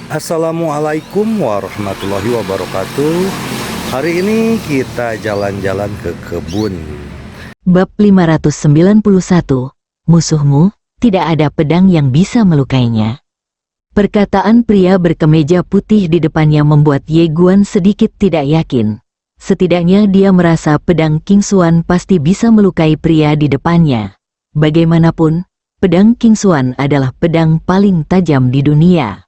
Assalamualaikum warahmatullahi wabarakatuh. Hari ini kita jalan-jalan ke kebun. Bab 591. Musuhmu, tidak ada pedang yang bisa melukainya. Perkataan pria berkemeja putih di depannya membuat Ye Guan sedikit tidak yakin. Setidaknya dia merasa pedang King Xuan pasti bisa melukai pria di depannya. Bagaimanapun, pedang King Xuan adalah pedang paling tajam di dunia.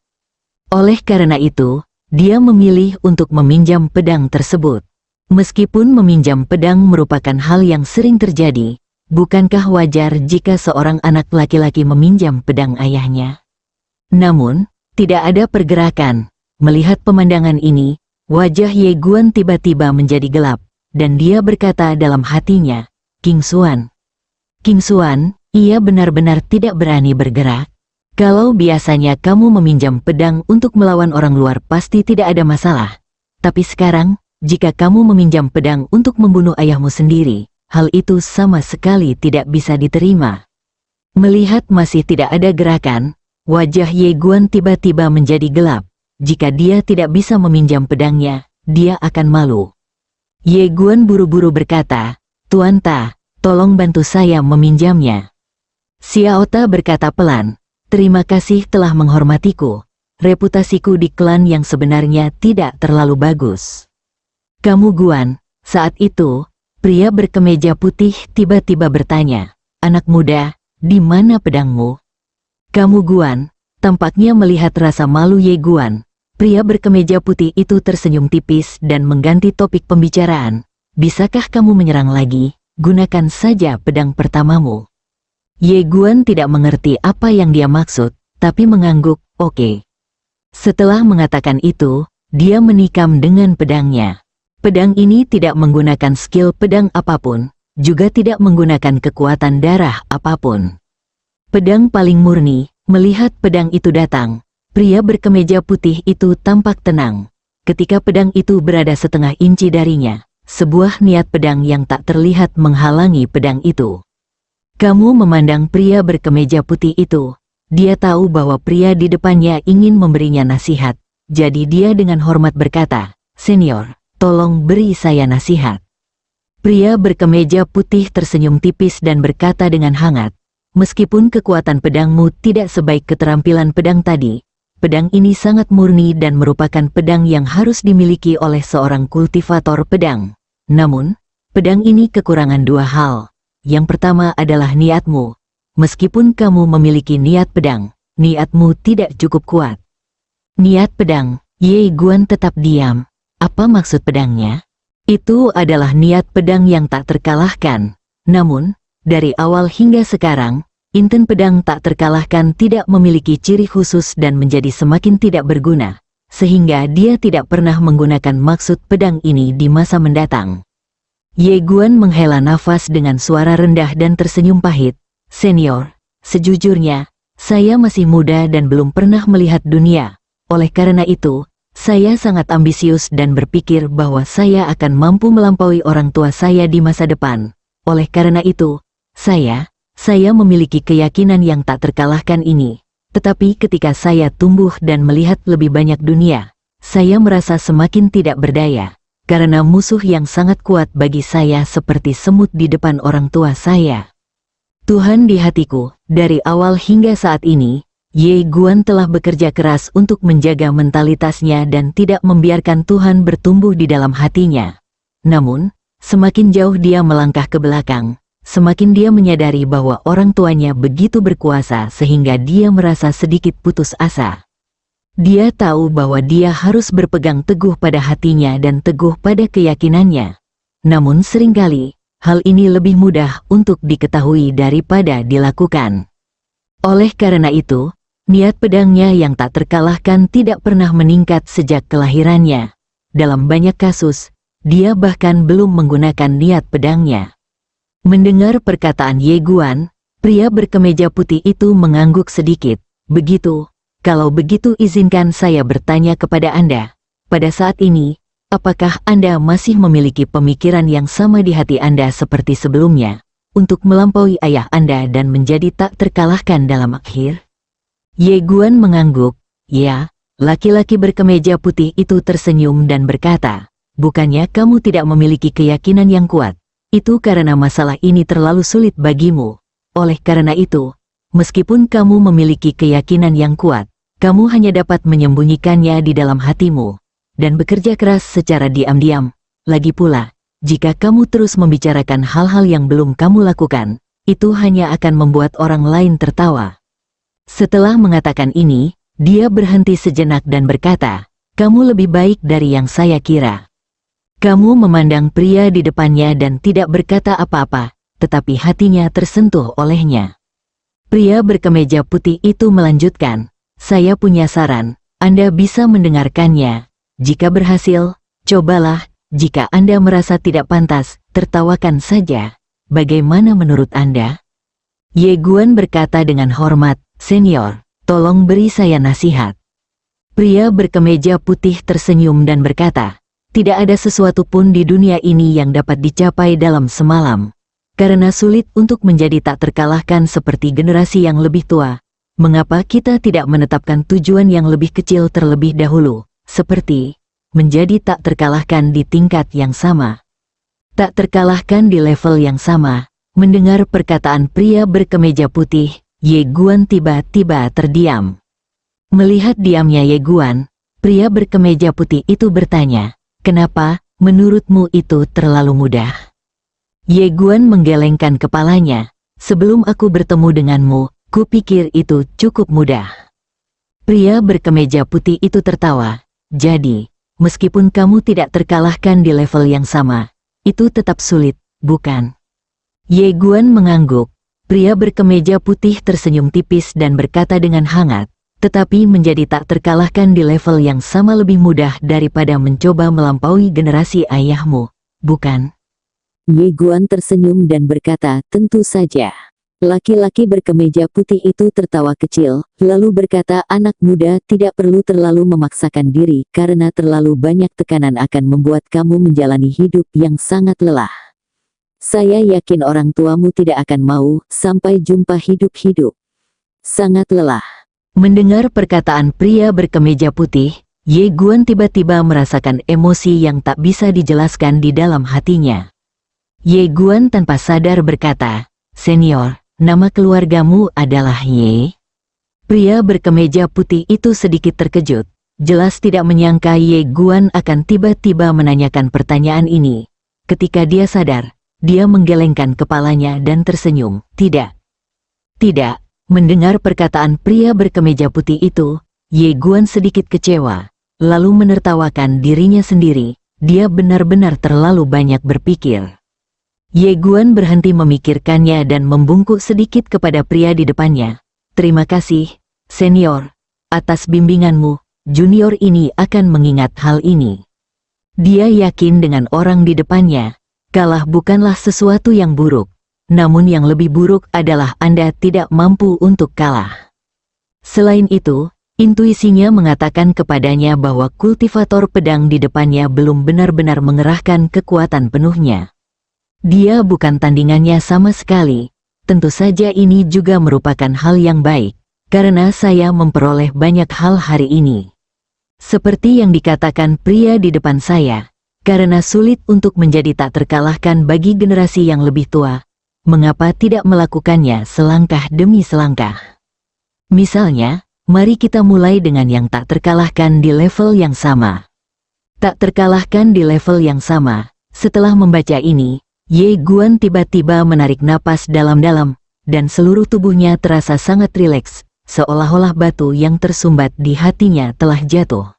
Oleh karena itu, dia memilih untuk meminjam pedang tersebut. Meskipun meminjam pedang merupakan hal yang sering terjadi, bukankah wajar jika seorang anak laki-laki meminjam pedang ayahnya? Namun, tidak ada pergerakan. Melihat pemandangan ini, wajah Ye Guan tiba-tiba menjadi gelap, dan dia berkata dalam hatinya, King Xuan. King Xuan, ia benar-benar tidak berani bergerak. Kalau biasanya kamu meminjam pedang untuk melawan orang luar pasti tidak ada masalah. Tapi sekarang, jika kamu meminjam pedang untuk membunuh ayahmu sendiri, hal itu sama sekali tidak bisa diterima. Melihat masih tidak ada gerakan, wajah Ye Guan tiba-tiba menjadi gelap. Jika dia tidak bisa meminjam pedangnya, dia akan malu. Ye Guan buru-buru berkata, Tuan Ta, tolong bantu saya meminjamnya. Xiao Ta berkata pelan, terima kasih telah menghormatiku. Reputasiku di klan yang sebenarnya tidak terlalu bagus. Kamu Guan. Saat itu, pria berkemeja putih tiba-tiba bertanya, anak muda, di mana pedangmu? Kamu Guan. Tampaknya melihat rasa malu Ye Guan, pria berkemeja putih itu tersenyum tipis dan mengganti topik pembicaraan. Bisakah kamu menyerang lagi? Gunakan saja pedang pertamamu. Ye Guan tidak mengerti apa yang dia maksud, tapi mengangguk, oke. Setelah mengatakan itu, dia menikam dengan pedangnya. Pedang ini tidak menggunakan skill pedang apapun, juga tidak menggunakan kekuatan darah apapun. Pedang paling murni. Melihat pedang itu datang, pria berkemeja putih itu tampak tenang. Ketika pedang itu berada setengah inci darinya, sebuah niat pedang yang tak terlihat menghalangi pedang itu. Kamu memandang pria berkemeja putih itu. Dia tahu bahwa pria di depannya ingin memberinya nasihat. Jadi dia dengan hormat berkata, Senior, tolong beri saya nasihat. Pria berkemeja putih tersenyum tipis dan berkata dengan hangat, meskipun kekuatan pedangmu tidak sebaik keterampilan pedang tadi, pedang ini sangat murni dan merupakan pedang yang harus dimiliki oleh seorang kultivator pedang. Namun, pedang ini kekurangan dua hal. Yang pertama adalah niatmu. Meskipun kamu memiliki niat pedang, niatmu tidak cukup kuat. Niat pedang, Ye Guan tetap diam. Apa maksud pedangnya? Itu adalah niat pedang yang tak terkalahkan. Namun, dari awal hingga sekarang, inten pedang tak terkalahkan tidak memiliki ciri khusus dan menjadi semakin tidak berguna, sehingga dia tidak pernah menggunakan maksud pedang ini di masa mendatang. Ye Guan menghela nafas dengan suara rendah dan tersenyum pahit. Senior, sejujurnya, saya masih muda dan belum pernah melihat dunia. Oleh karena itu, saya sangat ambisius dan berpikir bahwa saya akan mampu melampaui orang tua saya di masa depan. Oleh karena itu, saya memiliki keyakinan yang tak terkalahkan ini. Tetapi ketika saya tumbuh dan melihat lebih banyak dunia, saya merasa semakin tidak berdaya. Karena musuh yang sangat kuat bagi saya seperti semut di depan orang tua saya. Tuhan di hatiku, dari awal hingga saat ini, Ye Guan telah bekerja keras untuk menjaga mentalitasnya dan tidak membiarkan Tuhan bertumbuh di dalam hatinya. Namun, semakin jauh dia melangkah ke belakang, semakin dia menyadari bahwa orang tuanya begitu berkuasa sehingga dia merasa sedikit putus asa. Dia tahu bahwa dia harus berpegang teguh pada hatinya dan teguh pada keyakinannya. Namun seringkali, hal ini lebih mudah untuk diketahui daripada dilakukan. Oleh karena itu, niat pedangnya yang tak terkalahkan tidak pernah meningkat sejak kelahirannya. Dalam banyak kasus, dia bahkan belum menggunakan niat pedangnya. Mendengar perkataan Ye Guan, pria berkemeja putih itu mengangguk sedikit. Begitu. Kalau begitu izinkan saya bertanya kepada Anda. Pada saat ini, apakah Anda masih memiliki pemikiran yang sama di hati Anda seperti sebelumnya, untuk melampaui ayah Anda dan menjadi tak terkalahkan dalam akhir? Ye Guan mengangguk, ya, Laki-laki berkemeja putih itu tersenyum dan berkata, "Bukannya kamu tidak memiliki keyakinan yang kuat? Itu karena masalah ini terlalu sulit bagimu. Oleh karena itu, meskipun kamu memiliki keyakinan yang kuat, kamu hanya dapat menyembunyikannya di dalam hatimu dan bekerja keras secara diam-diam. Lagi pula, jika kamu terus membicarakan hal-hal yang belum kamu lakukan, itu hanya akan membuat orang lain tertawa." Setelah mengatakan ini, dia berhenti sejenak dan berkata, "Kamu lebih baik dari yang saya kira." Kamu memandang pria di depannya dan tidak berkata apa-apa, tetapi hatinya tersentuh olehnya. Pria berkemeja putih itu melanjutkan, "Saya punya saran, Anda bisa mendengarkannya. Jika berhasil, cobalah. Jika Anda merasa tidak pantas, tertawakan saja. Bagaimana menurut Anda?" Ye Guan berkata dengan hormat, "Senior, tolong beri saya nasihat." Pria berkemeja putih tersenyum dan berkata, "Tidak ada sesuatu pun di dunia ini yang dapat dicapai dalam semalam. Karena sulit untuk menjadi tak terkalahkan seperti generasi yang lebih tua, mengapa kita tidak menetapkan tujuan yang lebih kecil terlebih dahulu, seperti menjadi tak terkalahkan di tingkat yang sama. Tak terkalahkan di level yang sama." Mendengar perkataan pria berkemeja putih, Ye Guan tiba-tiba terdiam. Melihat diamnya Ye Guan, pria berkemeja putih itu bertanya, "Kenapa, menurutmu itu terlalu mudah?" Ye Guan menggelengkan kepalanya, "Sebelum aku bertemu denganmu, kupikir itu cukup mudah." Pria berkemeja putih itu tertawa, "Jadi, meskipun kamu tidak terkalahkan di level yang sama, itu tetap sulit, bukan?" Ye Guan mengangguk. Pria berkemeja putih tersenyum tipis dan berkata dengan hangat, "Tetapi menjadi tak terkalahkan di level yang sama lebih mudah daripada mencoba melampaui generasi ayahmu, bukan?" Ye Guan tersenyum dan berkata, "Tentu saja." Laki-laki berkemeja putih itu tertawa kecil, lalu berkata, "Anak muda tidak perlu terlalu memaksakan diri karena terlalu banyak tekanan akan membuat kamu menjalani hidup yang sangat lelah. Saya yakin orang tuamu tidak akan mau sampai jumpa hidup-hidup. Sangat lelah." Mendengar perkataan pria berkemeja putih, Ye Guan tiba-tiba merasakan emosi yang tak bisa dijelaskan di dalam hatinya. Ye Guan tanpa sadar berkata, "Senior, nama keluargamu adalah Ye?" Pria berkemeja putih itu sedikit terkejut, jelas tidak menyangka Ye Guan akan tiba-tiba menanyakan pertanyaan ini. Ketika dia sadar, dia menggelengkan kepalanya dan tersenyum. "Tidak. Tidak." Mendengar perkataan pria berkemeja putih itu, Ye Guan sedikit kecewa, lalu menertawakan dirinya sendiri. Dia benar-benar terlalu banyak berpikir. Ye Guan berhenti memikirkannya dan membungkuk sedikit kepada pria di depannya. "Terima kasih, senior. Atas bimbinganmu, junior ini akan mengingat hal ini." Dia yakin dengan orang di depannya. Kalah bukanlah sesuatu yang buruk, namun yang lebih buruk adalah Anda tidak mampu untuk kalah. Selain itu, intuisinya mengatakan kepadanya bahwa kultivator pedang di depannya belum benar-benar mengerahkan kekuatan penuhnya. Dia bukan tandingannya sama sekali. Tentu saja ini juga merupakan hal yang baik, karena saya memperoleh banyak hal hari ini. Seperti yang dikatakan pria di depan saya, karena sulit untuk menjadi tak terkalahkan bagi generasi yang lebih tua, mengapa tidak melakukannya selangkah demi selangkah? Misalnya, mari kita mulai dengan yang tak terkalahkan di level yang sama. Tak terkalahkan di level yang sama. Setelah membaca ini, Ye Guan tiba-tiba menarik napas dalam-dalam, dan seluruh tubuhnya terasa sangat rileks, seolah-olah batu yang tersumbat di hatinya telah jatuh.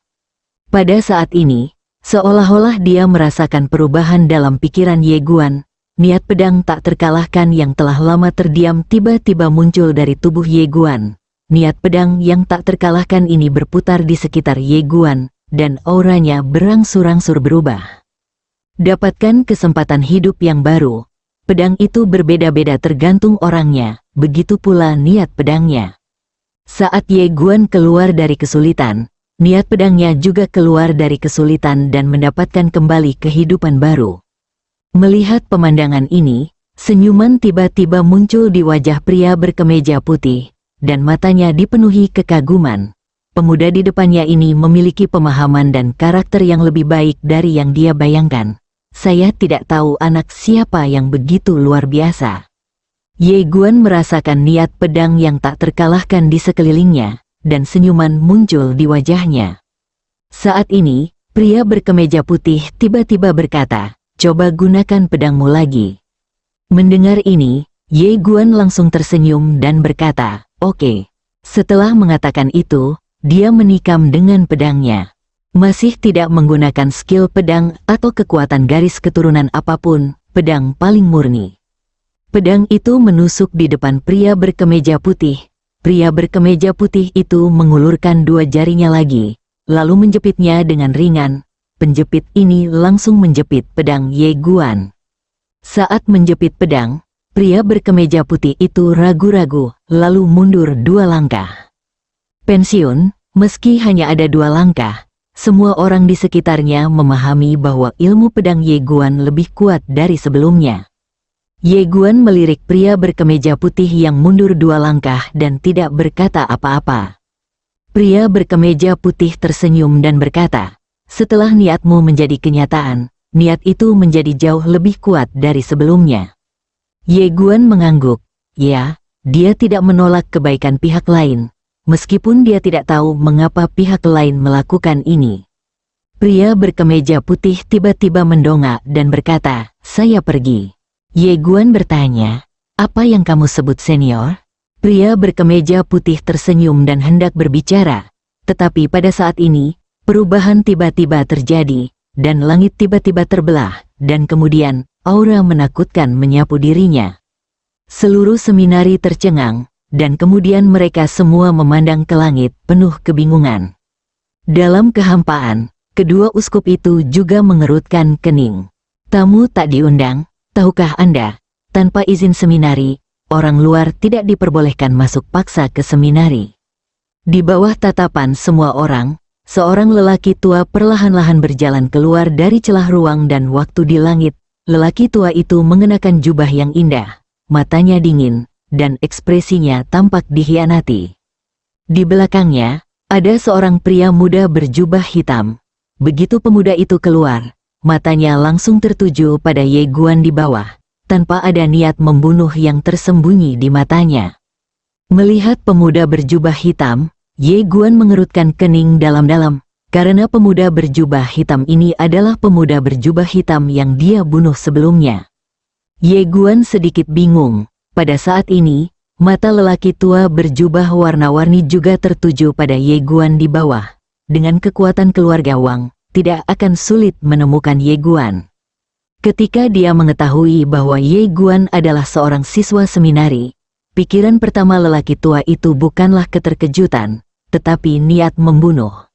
Pada saat ini, seolah-olah dia merasakan perubahan dalam pikiran Ye Guan. Niat pedang tak terkalahkan yang telah lama terdiam tiba-tiba muncul dari tubuh Ye Guan. Niat pedang yang tak terkalahkan ini berputar di sekitar Ye Guan, dan auranya berangsur-angsur berubah. Dapatkan kesempatan hidup yang baru. Pedang itu berbeda-beda tergantung orangnya, begitu pula niat pedangnya. Saat Ye Guan keluar dari kesulitan, niat pedangnya juga keluar dari kesulitan dan mendapatkan kembali kehidupan baru. Melihat pemandangan ini, senyuman tiba-tiba muncul di wajah pria berkemeja putih, dan matanya dipenuhi kekaguman. pemuda di depannya ini memiliki pemahaman dan karakter yang lebih baik dari yang dia bayangkan. Saya tidak tahu anak siapa yang begitu luar biasa. Ye Guan merasakan niat pedang yang tak terkalahkan di sekelilingnya, dan senyuman muncul di wajahnya. Saat ini, pria berkemeja putih tiba-tiba berkata, "Coba gunakan pedangmu lagi." Mendengar ini, Ye Guan langsung tersenyum dan berkata, "Oke." Setelah mengatakan itu, dia menikam dengan pedangnya. Masih tidak menggunakan skill pedang atau kekuatan garis keturunan apapun, pedang paling murni. Pedang itu menusuk di depan pria berkemeja putih. Pria berkemeja putih itu mengulurkan dua jarinya lagi, lalu menjepitnya dengan ringan. Penjepit ini langsung menjepit pedang Ye Guan. Saat menjepit pedang, pria berkemeja putih itu ragu-ragu, lalu mundur 2 langkah. Pensiun, meski hanya ada 2 langkah, semua orang di sekitarnya memahami bahwa ilmu pedang Ye Guan lebih kuat dari sebelumnya. Ye Guan melirik pria berkemeja putih yang mundur 2 langkah dan tidak berkata apa-apa. Pria berkemeja putih tersenyum dan berkata, "Setelah niatmu menjadi kenyataan, niat itu menjadi jauh lebih kuat dari sebelumnya." Ye Guan mengangguk. Ya, dia tidak menolak kebaikan pihak lain, meskipun dia tidak tahu mengapa pihak lain melakukan ini. Pria berkemeja putih tiba-tiba mendongak dan berkata, "Saya pergi." Ye Guan bertanya, "Apa yang kamu sebut senior?" Pria berkemeja putih tersenyum dan hendak berbicara, tetapi pada saat ini, perubahan tiba-tiba terjadi, dan langit tiba-tiba terbelah, dan kemudian, aura menakutkan menyapu dirinya. Seluruh seminari tercengang, dan kemudian mereka semua memandang ke langit penuh kebingungan. Dalam kehampaan, kedua uskup itu juga mengerutkan kening. "Tamu tak diundang, tahukah Anda? Tanpa izin seminari, orang luar tidak diperbolehkan masuk paksa ke seminari." Di bawah tatapan semua orang, seorang lelaki tua perlahan-lahan berjalan keluar dari celah ruang dan waktu di langit. Lelaki tua itu mengenakan jubah yang indah, matanya dingin, dan ekspresinya tampak dikhianati. Di belakangnya, ada seorang pria muda berjubah hitam. Begitu pemuda itu keluar, matanya langsung tertuju pada Ye Guan di bawah, tanpa ada niat membunuh yang tersembunyi di matanya. Melihat pemuda berjubah hitam, Ye Guan mengerutkan kening dalam-dalam, karena pemuda berjubah hitam ini adalah pemuda berjubah hitam yang dia bunuh sebelumnya. Ye Guan sedikit bingung. Pada saat ini, mata lelaki tua berjubah warna-warni juga tertuju pada Ye Guan di bawah. Dengan kekuatan keluarga Wang, tidak akan sulit menemukan Ye Guan. Ketika dia mengetahui bahwa Ye Guan adalah seorang siswa seminari, pikiran pertama lelaki tua itu bukanlah keterkejutan, tetapi niat membunuh.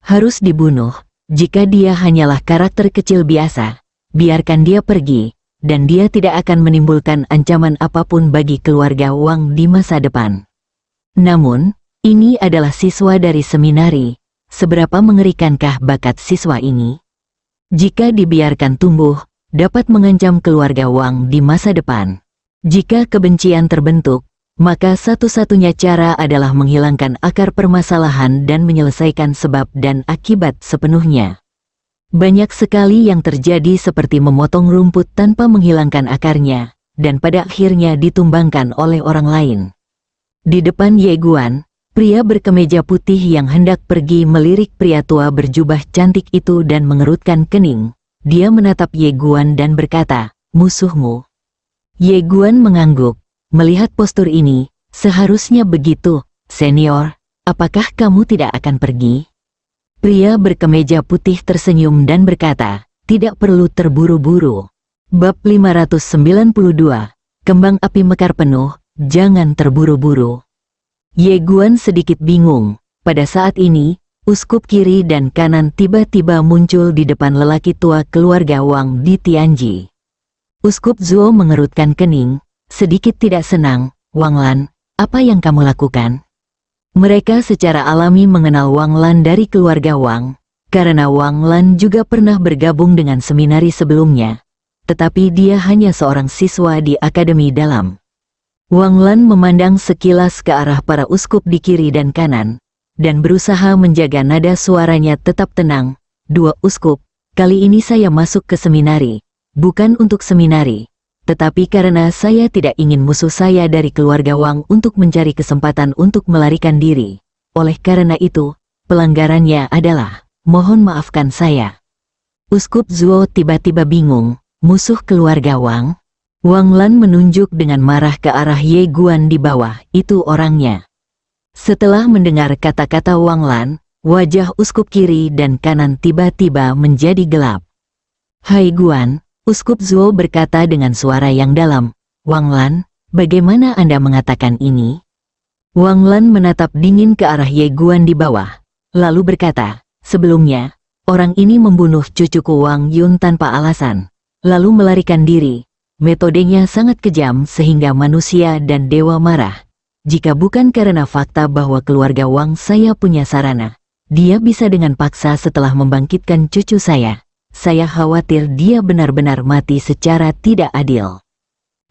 Harus dibunuh, jika dia hanyalah karakter kecil biasa, biarkan dia pergi, dan dia tidak akan menimbulkan ancaman apapun bagi keluarga Wang di masa depan. Namun, ini adalah siswa dari seminari, seberapa mengerikankah bakat siswa ini? Jika dibiarkan tumbuh, dapat mengancam keluarga Wang di masa depan. Jika kebencian terbentuk, maka satu-satunya cara adalah menghilangkan akar permasalahan dan menyelesaikan sebab dan akibat sepenuhnya. Banyak sekali yang terjadi seperti memotong rumput tanpa menghilangkan akarnya, dan pada akhirnya ditumbangkan oleh orang lain. Di depan Ye Guan, pria berkemeja putih yang hendak pergi melirik pria tua berjubah cantik itu dan mengerutkan kening. Dia menatap Ye Guan dan berkata, "Musuhmu." Ye Guan mengangguk. Melihat postur ini, seharusnya begitu, senior, apakah kamu tidak akan pergi? Pria berkemeja putih tersenyum dan berkata, "Tidak perlu terburu-buru." Bab 592, Kembang api mekar penuh, jangan terburu-buru. Ye Guan sedikit bingung. Pada saat ini, uskup kiri dan kanan tiba-tiba muncul di depan lelaki tua keluarga Wang di Tianji. Uskup Zuo mengerutkan kening, sedikit tidak senang. "Wang Lan, apa yang kamu lakukan?" Mereka secara alami mengenal Wang Lan dari keluarga Wang, karena Wang Lan juga pernah bergabung dengan seminari sebelumnya, tetapi dia hanya seorang siswa di akademi dalam. Wang Lan memandang sekilas ke arah para uskup di kiri dan kanan, dan berusaha menjaga nada suaranya tetap tenang. Dua uskup, kali ini saya masuk ke seminari, bukan untuk seminari, tetapi karena saya tidak ingin musuh saya dari keluarga Wang untuk mencari kesempatan untuk melarikan diri. Oleh karena itu, pelanggarannya adalah, mohon maafkan saya. Uskup Zuo tiba-tiba bingung, musuh keluarga Wang? Wang Lan menunjuk dengan marah ke arah Ye Guan di bawah, itu orangnya. Setelah mendengar kata-kata Wang Lan, wajah uskup kiri dan kanan tiba-tiba menjadi gelap. Hai Guan, Uskup Zuo berkata dengan suara yang dalam, Wang Lan, bagaimana Anda mengatakan ini? Wang Lan menatap dingin ke arah Ye Guan di bawah, lalu berkata, sebelumnya, orang ini membunuh cucuku Wang Yun tanpa alasan, lalu melarikan diri. Metodenya sangat kejam sehingga manusia dan dewa marah. Jika bukan karena fakta bahwa keluarga Wang saya punya sarana, dia bisa dengan paksa setelah membangkitkan cucu saya. Saya khawatir dia benar-benar mati secara tidak adil.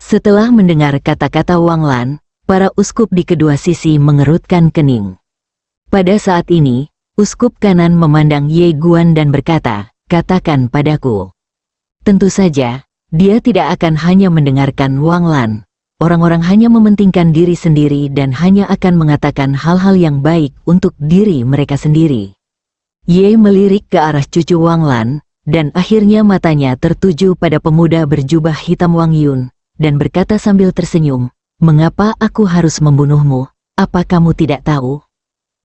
Setelah mendengar kata-kata Wang Lan, para uskup di kedua sisi mengerutkan kening. Pada saat ini, uskup kanan memandang Ye Guan dan berkata, katakan padaku. Tentu saja, dia tidak akan hanya mendengarkan Wang Lan. Orang-orang hanya mementingkan diri sendiri dan hanya akan mengatakan hal-hal yang baik untuk diri mereka sendiri. Ye melirik ke arah cucu Wang Lan, dan akhirnya matanya tertuju pada pemuda berjubah hitam Wang Yun, dan berkata sambil tersenyum, mengapa aku harus membunuhmu? Apa kamu tidak tahu?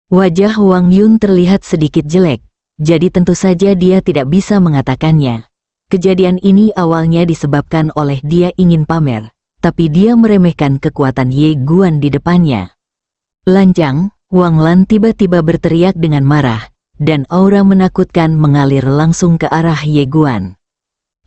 Wajah Wang Yun terlihat sedikit jelek, jadi tentu saja dia tidak bisa mengatakannya. Kejadian ini awalnya disebabkan oleh dia ingin pamer, tapi dia meremehkan kekuatan Ye Guan di depannya. Lancang, Wang Lan tiba-tiba berteriak dengan marah, dan aura menakutkan mengalir langsung ke arah Ye Guan.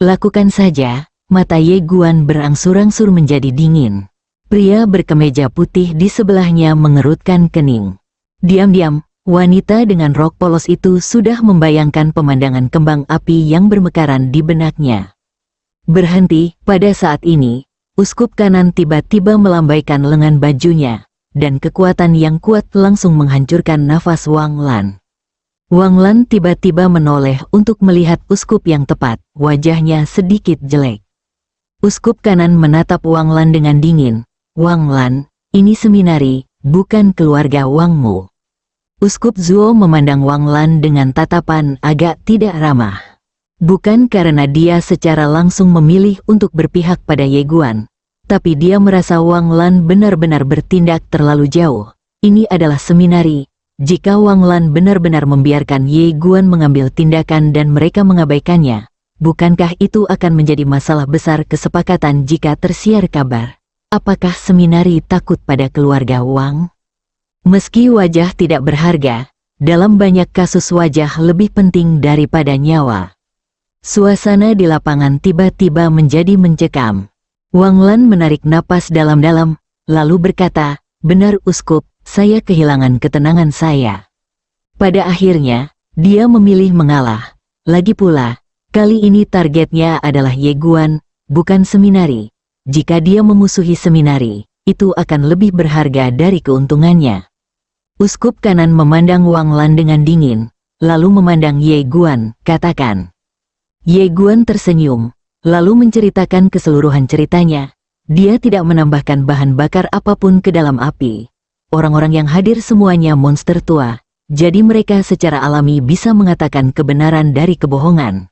Lakukan saja, mata Ye Guan berangsur-angsur menjadi dingin. Pria berkemeja putih di sebelahnya mengerutkan kening. Diam-diam, wanita dengan rok polos itu sudah membayangkan pemandangan kembang api yang bermekaran di benaknya. Berhenti, pada saat ini, uskup kanan tiba-tiba melambaikan lengan bajunya, dan kekuatan yang kuat langsung menghancurkan nafas Wang Lan. Wang Lan tiba-tiba menoleh untuk melihat uskup yang tepat, wajahnya sedikit jelek. Uskup kanan menatap Wang Lan dengan dingin, Wang Lan, ini seminari, bukan keluarga Wangmu. Uskup Zuo memandang Wang Lan dengan tatapan agak tidak ramah. Bukan karena dia secara langsung memilih untuk berpihak pada Ye Guan, tapi dia merasa Wang Lan benar-benar bertindak terlalu jauh. Ini adalah seminari. Jika Wang Lan benar-benar membiarkan Ye Guan mengambil tindakan dan mereka mengabaikannya, bukankah itu akan menjadi masalah besar kesepakatan jika tersiar kabar? Apakah seminari takut pada keluarga Wang? Meski wajah tidak berharga, dalam banyak kasus wajah lebih penting daripada nyawa. Suasana di lapangan tiba-tiba menjadi mencekam. Wang Lan menarik napas dalam-dalam, lalu berkata, benar uskup, saya kehilangan ketenangan saya. Pada akhirnya, dia memilih mengalah. Lagi pula, kali ini targetnya adalah Ye Guan, bukan seminari. Jika dia memusuhi seminari, itu akan lebih berharga dari keuntungannya. Uskup kanan memandang Wang Lan dengan dingin, lalu memandang Ye Guan, katakan. Ye Guan tersenyum, lalu menceritakan keseluruhan ceritanya. Dia tidak menambahkan bahan bakar apapun ke dalam api. Orang-orang yang hadir semuanya monster tua, jadi mereka secara alami bisa mengatakan kebenaran dari kebohongan.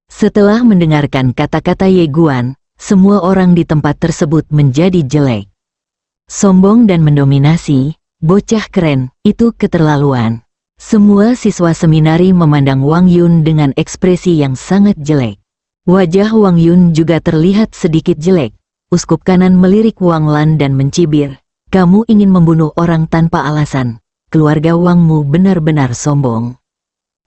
Setelah mendengarkan kata-kata Ye Guan, semua orang di tempat tersebut menjadi jelek. Sombong dan mendominasi. Bocah keren, itu keterlaluan. Semua siswa seminari memandang Wang Yun dengan ekspresi yang sangat jelek. Wajah Wang Yun juga terlihat sedikit jelek. Uskup kanan melirik Wang Lan dan mencibir, kamu ingin membunuh orang tanpa alasan. Keluarga Wangmu benar-benar sombong.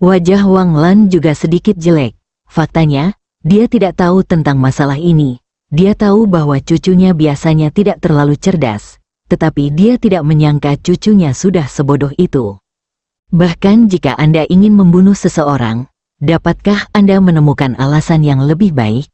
Wajah Wang Lan juga sedikit jelek. Faktanya, dia tidak tahu tentang masalah ini. Dia tahu bahwa cucunya biasanya tidak terlalu cerdas. Tetapi dia tidak menyangka cucunya sudah sebodoh itu. Bahkan jika Anda ingin membunuh seseorang, dapatkah Anda menemukan alasan yang lebih baik?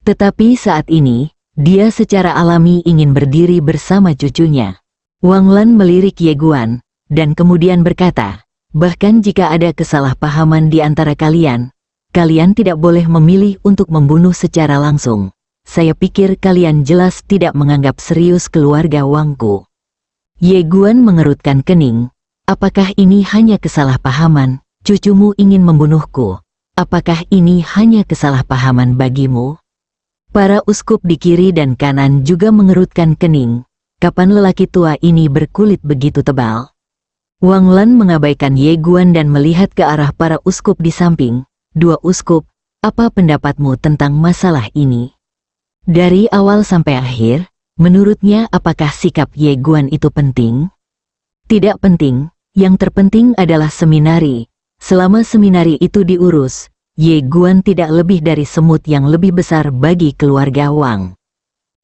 Tetapi saat ini, dia secara alami ingin berdiri bersama cucunya. Wang Lan melirik Ye Guan, dan kemudian berkata, bahkan jika ada kesalahpahaman di antara kalian, kalian tidak boleh memilih untuk membunuh secara langsung. Saya pikir kalian jelas tidak menganggap serius keluarga Wangku. Ye Guan mengerutkan kening. Apakah ini hanya kesalahpahaman? Cucumu ingin membunuhku. Apakah ini hanya kesalahpahaman bagimu? Para uskup di kiri dan kanan juga mengerutkan kening. Kapan lelaki tua ini berkulit begitu tebal? Wang Lan mengabaikan Ye Guan dan melihat ke arah para uskup di samping. Dua uskup, apa pendapatmu tentang masalah ini? Dari awal sampai akhir, menurutnya apakah sikap Ye Guan itu penting? Tidak penting, yang terpenting adalah seminari. Selama seminari itu diurus, Ye Guan tidak lebih dari semut yang lebih besar bagi keluarga Wang.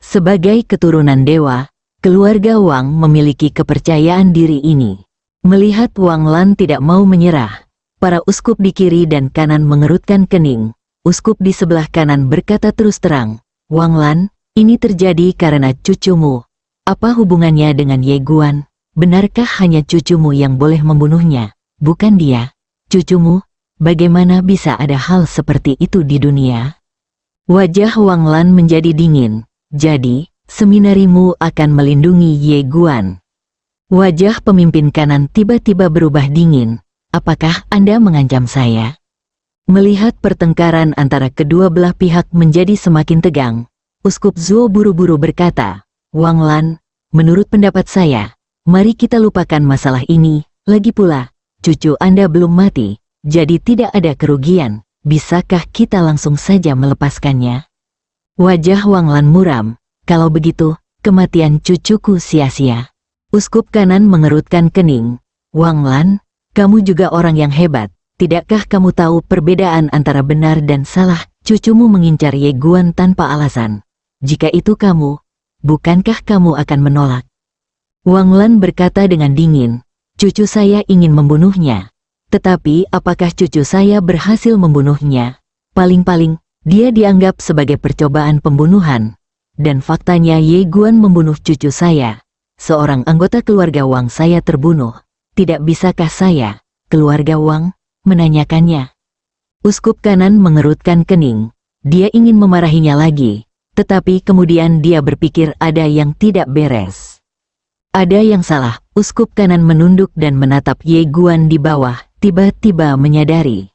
Sebagai keturunan dewa, keluarga Wang memiliki kepercayaan diri ini. Melihat Wang Lan tidak mau menyerah, para uskup di kiri dan kanan mengerutkan kening. Uskup di sebelah kanan berkata terus terang, Wang Lan, ini terjadi karena cucumu. Apa hubungannya dengan Ye Guan? Benarkah hanya cucumu yang boleh membunuhnya, bukan dia? Cucumu? Bagaimana bisa ada hal seperti itu di dunia? Wajah Wang Lan menjadi dingin. Jadi, seminarimu akan melindungi Ye Guan. Wajah pemimpin kanan tiba-tiba berubah dingin. Apakah Anda mengancam saya? Melihat pertengkaran antara kedua belah pihak menjadi semakin tegang, Uskup Zuo buru-buru berkata, Wang Lan, menurut pendapat saya, mari kita lupakan masalah ini. Lagi pula, cucu Anda belum mati, jadi tidak ada kerugian. Bisakah kita langsung saja melepaskannya? Wajah Wang Lan muram. Kalau begitu, kematian cucuku sia-sia. Uskup kanan mengerutkan kening. Wang Lan, kamu juga orang yang hebat. Tidakkah kamu tahu perbedaan antara benar dan salah? Cucumu mengincar Ye Guan tanpa alasan. Jika itu kamu, bukankah kamu akan menolak? Wang Lan berkata dengan dingin, cucu saya ingin membunuhnya. Tetapi apakah cucu saya berhasil membunuhnya? Paling-paling, dia dianggap sebagai percobaan pembunuhan. Dan faktanya Ye Guan membunuh cucu saya. Seorang anggota keluarga Wang saya terbunuh. Tidak bisakah saya, keluarga Wang, menanyakannya? Uskup kanan mengerutkan kening. Dia ingin memarahinya lagi. Tetapi kemudian dia berpikir ada yang tidak beres. Ada yang salah. Uskup kanan menunduk dan menatap Ye Guan di bawah, tiba-tiba menyadari.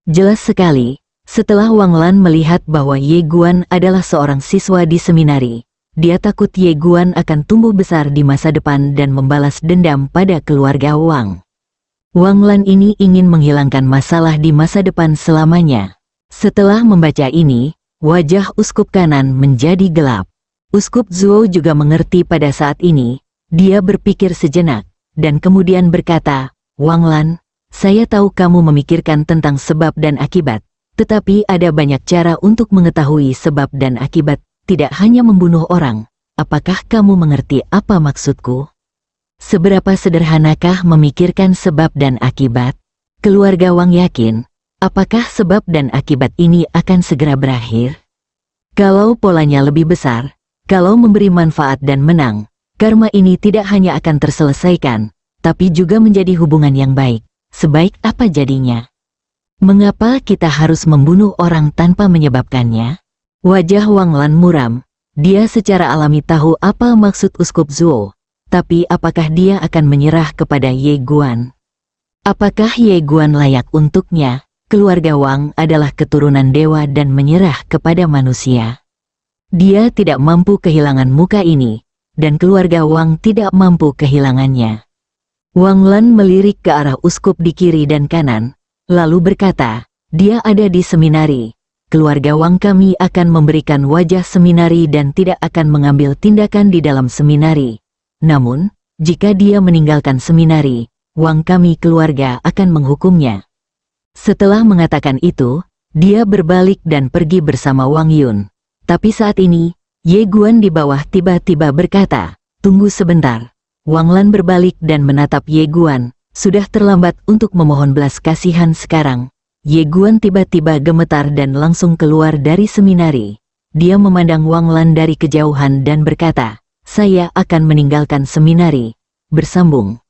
Jelas sekali, setelah Wang Lan melihat bahwa Ye Guan adalah seorang siswa di seminari, dia takut Ye Guan akan tumbuh besar di masa depan dan membalas dendam pada keluarga Wang. Wang Lan ini ingin menghilangkan masalah di masa depan selamanya. Setelah membaca ini, wajah uskup kanan menjadi gelap. Uskup Zuo juga mengerti pada saat ini. Dia berpikir sejenak, dan kemudian berkata, Wang Lan, saya tahu kamu memikirkan tentang sebab dan akibat, tetapi ada banyak cara untuk mengetahui sebab dan akibat, tidak hanya membunuh orang. Apakah kamu mengerti apa maksudku? Seberapa sederhanakah memikirkan sebab dan akibat? Keluarga Wang yakin, apakah sebab dan akibat ini akan segera berakhir? Kalau polanya lebih besar, kalau memberi manfaat dan menang, karma ini tidak hanya akan terselesaikan, tapi juga menjadi hubungan yang baik. Sebaik apa jadinya? Mengapa kita harus membunuh orang tanpa menyebabkannya? Wajah Wang Lan muram. Dia secara alami tahu apa maksud Uskup Zuo. Tapi apakah dia akan menyerah kepada Ye Guan? Apakah Ye Guan layak untuknya? Keluarga Wang adalah keturunan dewa dan menyerah kepada manusia. Dia tidak mampu kehilangan muka ini, dan keluarga Wang tidak mampu kehilangannya. Wang Lan melirik ke arah uskup di kiri dan kanan, lalu berkata, dia ada di seminari. Keluarga Wang kami akan memberikan wajah seminari dan tidak akan mengambil tindakan di dalam seminari. Namun, jika dia meninggalkan seminari, Wang kami keluarga akan menghukumnya. Setelah mengatakan itu, dia berbalik dan pergi bersama Wang Yun. Tapi saat ini, Ye Guan di bawah tiba-tiba berkata, tunggu sebentar. Wang Lan berbalik dan menatap Ye Guan. Sudah terlambat untuk memohon belas kasihan sekarang. Ye Guan tiba-tiba gemetar dan langsung keluar dari seminari. Dia memandang Wang Lan dari kejauhan dan berkata, saya akan meninggalkan seminari. Bersambung.